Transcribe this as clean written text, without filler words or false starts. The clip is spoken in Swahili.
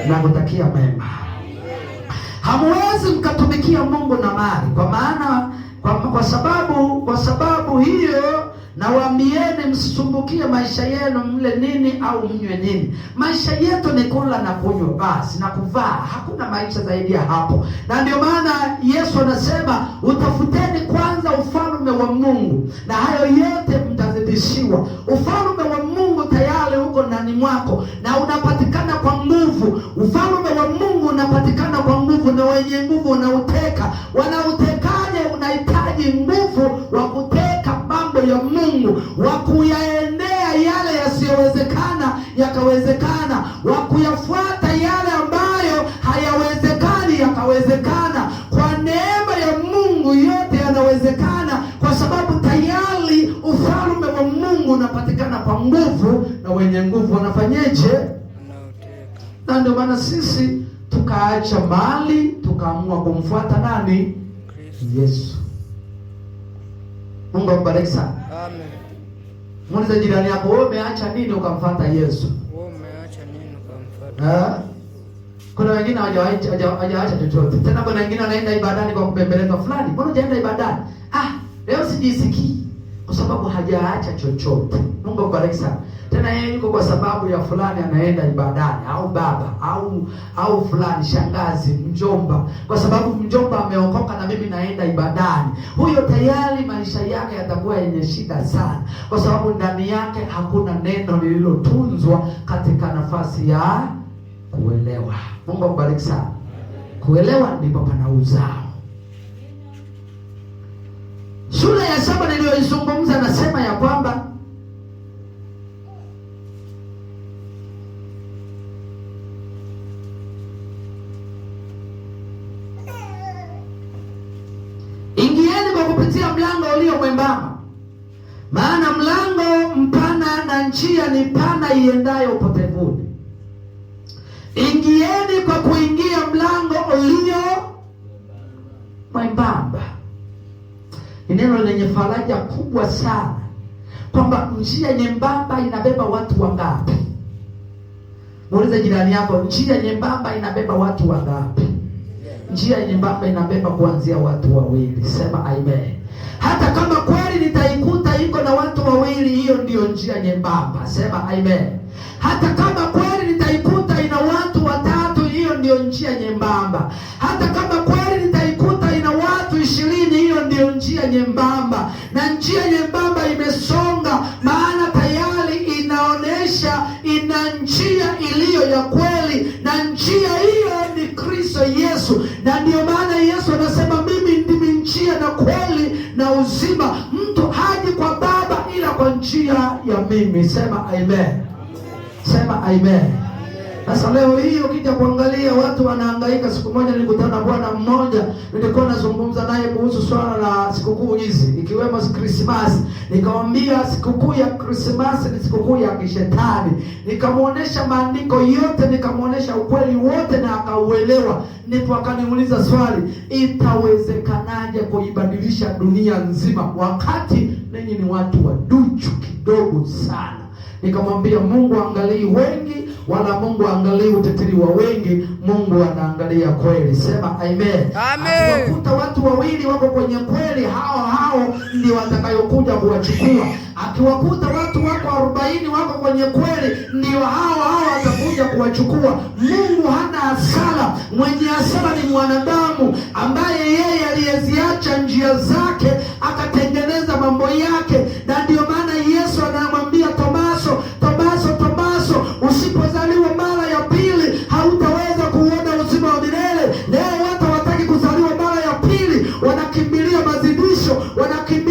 nakutakia mema. Hamwezi mkatumikia Mungu na mali, kwa maana kwa sababu hiyo nawaambieni, msisumbukie maisha yenu, mle nini au mnywe nini. Maisha yetu ni kula na kunywa basi na kuvaa, hakuna maisha zaidi ya hapo. Na ndio maana Yesu anasema, utafuteni kwanza ufalme wa Mungu na hayo yote mtazidishiwa. Ufalme wa Mungu tayari uko ndani mwako na unapatikana kwa nguvu. Ufalme wa Mungu unapatikana kwa nguvu, na wenye nguvu wanauteka. Wanautekaje? Unahitaji nguvu wa kuteka mambo ya Mungu, wa kuyaendea yale yasiyowezekana yakawezekana, wa kuyafuata yale ambayo hayawezekani yakawezekana. Kwa neema ya Mungu yote yanawezekana, kwa sababu tayari ufalme wa Mungu unapatikana kwa nguvu, na wenye nguvu wanafanyeje? Na ndio maana sisi tukaacha mali, tukaamua kumfuata nani? Yesu. Mungu akubariki sana. Amen. Muulize jirani yako, wewe umeacha nini ukamfuata Yesu? Wewe umeacha nini ukamfuata? Kuna wengine hawajaacha chochote. Tena kuna wengine wanaenda ibadani kwa kubembeleza fulani. Mbona hujaenda ibadani? Leo sijisikii, kwa sababu hajaacha chochote. Mungu akubariki sana. Tena yeye yuko kwa sababu ya fulani anaenda ibadani, au baba au fulani, shangazi, mjomba. Kwa sababu mjomba ameokoka na mimi naenda ibadani. Huyo tayari maisha yake yatakuwa yenye shida sana, kwa sababu ndani yake hakuna neno lililotunzwa katika nafasi ya kuelewa. Mungu akubariki sana. Kuelewa ndipo pana uzao. Sura ya 7 niliyoizungumza nasema ya kwamba ingieni kwa kupitia mlango ulio mwembamba, maana mlango mpana na njia ni pana iendayo upotevuni. Ingieni kwa kuingia mlango ulio mwembamba. Ni neno lenye faraja kubwa sana, kwamba njia nyembamba inabeba watu wangapi? Muulize jirani yako, njia nyembamba inabeba watu wangapi? Njia nyembamba inabeba kuanzia watu wawili. Sema amen. Hata kama kweli nitaikuta iko na watu wawili, hiyo ndiyo njia nyembamba. Sema amen. Hata kama kweli nitaikuta ina watu watatu, hiyo ndiyo njia nyembamba. Hata kama kweli nitaikuta ina watu 20, hiyo ndiyo njia nyembamba. Na njia nyembamba imesonga, maana tayari inaonesha ina njia iliyo ya kweli, na njia hiyo ni Kristo Yesu. Na ndio maana Yesu anasema, mimi ndimi njia na kweli na uzima, mtu haji kwa Baba ila kwa njia ya mimi. Sema amen. Sema amen. Sasa leo hii ukija kuangalia watu wanahangaika. Siku moja nilikutana na bwana mmoja, nilikuwa nazungumza naye kuhusu swala la sikukuu hizi, ikiwemo Krismasi. Nikamwambia sikukuu ya Krismasi ni sikukuu ya kishetani. Nikamuonesha maandiko yote, nikamuonesha ukweli wote, na akauelewa. Ndipo akaniuliza swali, itawezekanaje kuibadilisha dunia nzima wakati ninyi ni watu waduchu kidogo sana? Nikamwambia, Mungu angalii wengi, wala Mungu angalii utetiri wa wengi. Mungu anaangalia kweli. Sema amen. Amen. Akiwakuta watu wawili wako kwenye kweli, hao ndio watakayokuja kuwachukua. Akiwakuta watu wako 40 wako kwenye kweli, ndio hao watakuja kuwachukua. Mungu hana hasara. Mwenye hasara ni mwanadamu, ambaye yeye aliyeziacha njia zake akatengeneza mambo yake. Na ndio maana Yesu anamwambia Tomaso, usipozaliwa mara ya pili hautaweza kuona uzima wa milele. Leo watu hawataki kuzaliwa mara ya pili, wanakimbilia mazidisho, wanakimbilia